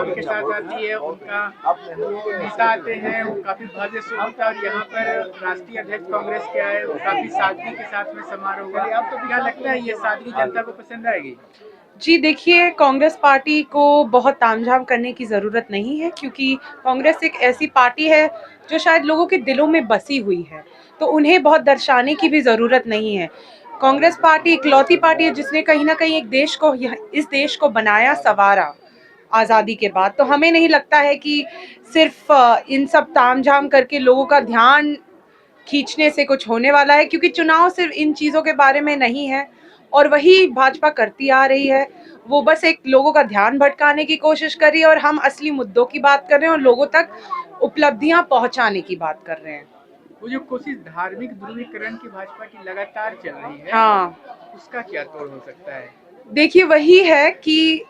के साथ आती है, उनका जो नेता आते हैं वो काफी भव्य से होता है और यहाँ पर राष्ट्रीय अध्यक्ष कांग्रेस के आए वो काफी सादगी के साथ में समारोह हुआ। अब तो क्या लगता है ये सादगी जनता को पसंद आएगी? जी देखिए, कांग्रेस पार्टी को बहुत तामझाम करने की ज़रूरत नहीं है, क्योंकि कांग्रेस एक ऐसी पार्टी है जो शायद लोगों के दिलों में बसी हुई है, तो उन्हें बहुत दर्शाने की भी ज़रूरत नहीं है। कांग्रेस पार्टी इकलौती पार्टी है जिसने कहीं न कहीं इस देश को बनाया, संवारा आज़ादी के बाद। तो हमें नहीं लगता है कि सिर्फ इन सब तामझाम करके लोगों का ध्यान खींचने से कुछ होने वाला है, क्योंकि चुनाव सिर्फ इन चीज़ों के बारे में नहीं है और वही भाजपा करती आ रही है। वो बस एक लोगों का ध्यान भटकाने की कोशिश कर रही है और हम असली मुद्दों की बात कर रहे हैं और लोगों तक उपलब्धियां पहुंचाने की बात कर रहे हैं। वो जो कोशिश धार्मिक ध्रुवीकरण की भाजपा की लगातार चल रही है, हाँ, उसका क्या तोड़ हो सकता है? देखिए वही है कि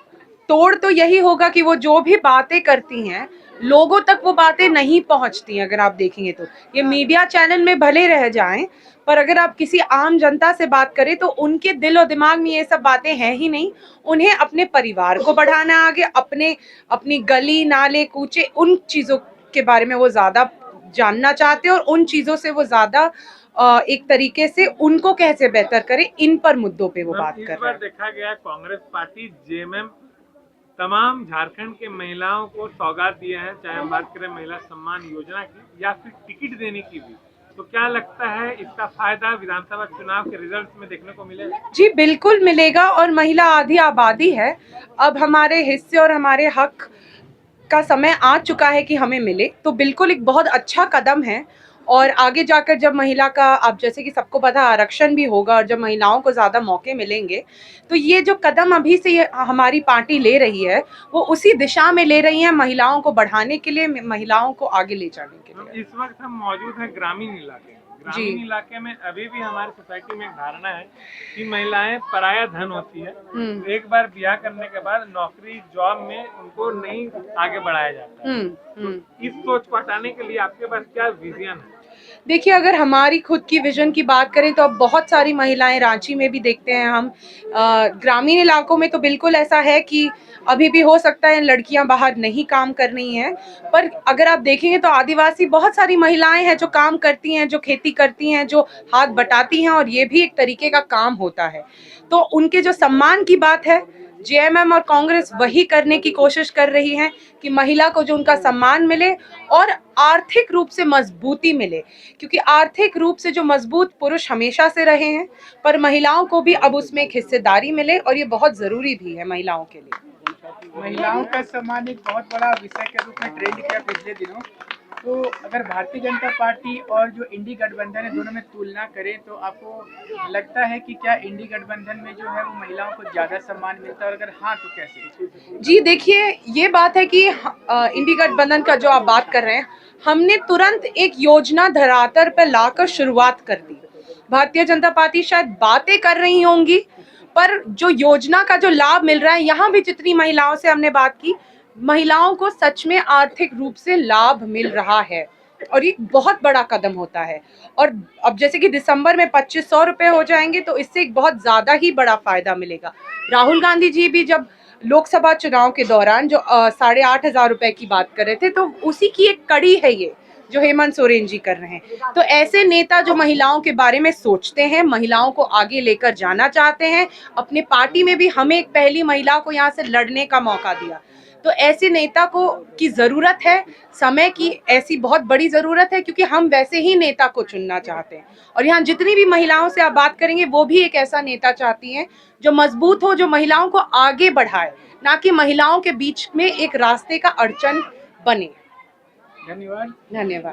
तोड़ तो यही होगा कि वो जो भी बातें करती हैं लोगों तक वो बातें नहीं पहुंचती। अगर आप देखेंगे तो ये मीडिया चैनल में भले रह जाएं, पर अगर आप किसी आम जनता से बात करें तो उनके दिल और दिमाग में ये सब बातें हैं ही नहीं। उन्हें अपने परिवार को बढ़ाना आगे, अपनी गली नाले कूचे उन चीज़ों के बारे में वो ज़्यादा जानना चाहते हैं और उन चीज़ों से वो ज़्यादा एक तरीके से उनको कैसे बेहतर करें इन पर मुद्दों पे वो बात कर रहे हैं। इस बार देखा गया कांग्रेस पार्टी जेएमएम तमाम झारखंड के महिलाओं को सौगात दिए हैं, चाहे हम बात करें महिला सम्मान योजना की या फिर टिकट देने की भी। तो क्या लगता है इसका फायदा विधानसभा चुनाव के रिजल्ट में देखने को मिलेगा? जी बिल्कुल मिलेगा और महिला आधी आबादी है। अब हमारे हिस्से और हमारे हक का समय आ चुका है कि हमें मिले, तो बिल्कुल एक बहुत अच्छा कदम है। और आगे जाकर जब महिला का, अब जैसे कि सबको पता आरक्षण भी होगा और जब महिलाओं को ज़्यादा मौके मिलेंगे, तो ये जो कदम अभी से हमारी पार्टी ले रही है वो उसी दिशा में ले रही है, महिलाओं को बढ़ाने के लिए, महिलाओं को आगे ले जाने के लिए। इस वक्त हम मौजूद हैं ग्रामीण इलाके में। ग्रामीण इलाके में अभी भी हमारी सोसाइटी में एक धारणा है कि महिलाएं पराया धन होती है। एक बार ब्याह करने के बाद नौकरी जॉब में उनको नहीं आगे बढ़ाया जाता है। तो इस सोच को हटाने के लिए आपके पास क्या विजन है? देखिए, अगर हमारी खुद की विजन की बात करें तो अब बहुत सारी महिलाएं, रांची में भी देखते हैं हम, ग्रामीण इलाकों में तो बिल्कुल ऐसा है कि अभी भी हो सकता है लड़कियां बाहर नहीं काम कर रही हैं, पर अगर आप देखेंगे तो आदिवासी बहुत सारी महिलाएं हैं जो काम करती हैं, जो खेती करती हैं, जो हाथ बटाती हैं और ये भी एक तरीके का काम होता है। तो उनके जो सम्मान की बात है, जेएमएम और कांग्रेस वही करने की कोशिश कर रही है कि महिला को जो उनका सम्मान मिले और आर्थिक रूप से मजबूती मिले, क्योंकि आर्थिक रूप से जो मजबूत पुरुष हमेशा से रहे हैं, पर महिलाओं को भी अब उसमें एक हिस्सेदारी मिले और ये बहुत जरूरी भी है महिलाओं के लिए। महिलाओं का सम्मान एक बहुत बड़ा विषय के रूप में ट्रेंड किया पिछले दिनों। तो अगर भारतीय जनता पार्टी और जो इंडी गठबंधन है दोनों में तुलना करें तो आपको लगता है कि क्या इंडी गठबंधन में जो है वो महिलाओं को ज्यादा सम्मान मिलता है और अगर हाँ तो कैसे? जी देखिए, ये बात है कि इंडी गठबंधन का जो आप बात कर रहे हैं, हमने तुरंत एक योजना धरातल पर लाकर शुरुआत कर दी। भारतीय जनता पार्टी शायद बातें कर रही होंगी, पर जो योजना का जो लाभ मिल रहा है, यहाँ भी जितनी महिलाओं से हमने बात की, महिलाओं को सच में आर्थिक रूप से लाभ मिल रहा है और ये बहुत बड़ा कदम होता है। और अब जैसे कि दिसंबर में 2500 रुपये हो जाएंगे तो इससे एक बहुत ज़्यादा ही बड़ा फायदा मिलेगा। राहुल गांधी जी भी जब लोकसभा चुनाव के दौरान जो 8,500 रुपये की बात कर रहे थे, तो उसी की एक कड़ी है ये जो हेमंत सोरेन जी कर रहे हैं। तो ऐसे नेता जो महिलाओं के बारे में सोचते हैं, महिलाओं को आगे लेकर जाना चाहते हैं, अपने पार्टी में भी हमें एक पहली महिला को यहाँ से लड़ने का मौका दिया, तो ऐसे नेता को की ज़रूरत है, समय की ऐसी बहुत बड़ी ज़रूरत है, क्योंकि हम वैसे ही नेता को चुनना चाहते हैं। और यहाँ जितनी भी महिलाओं से आप बात करेंगे वो भी एक ऐसा नेता चाहती हैं जो मजबूत हो, जो महिलाओं को आगे बढ़ाए, ना कि महिलाओं के बीच में एक रास्ते का अड़चन बने। धन्यवाद। धन्यवाद।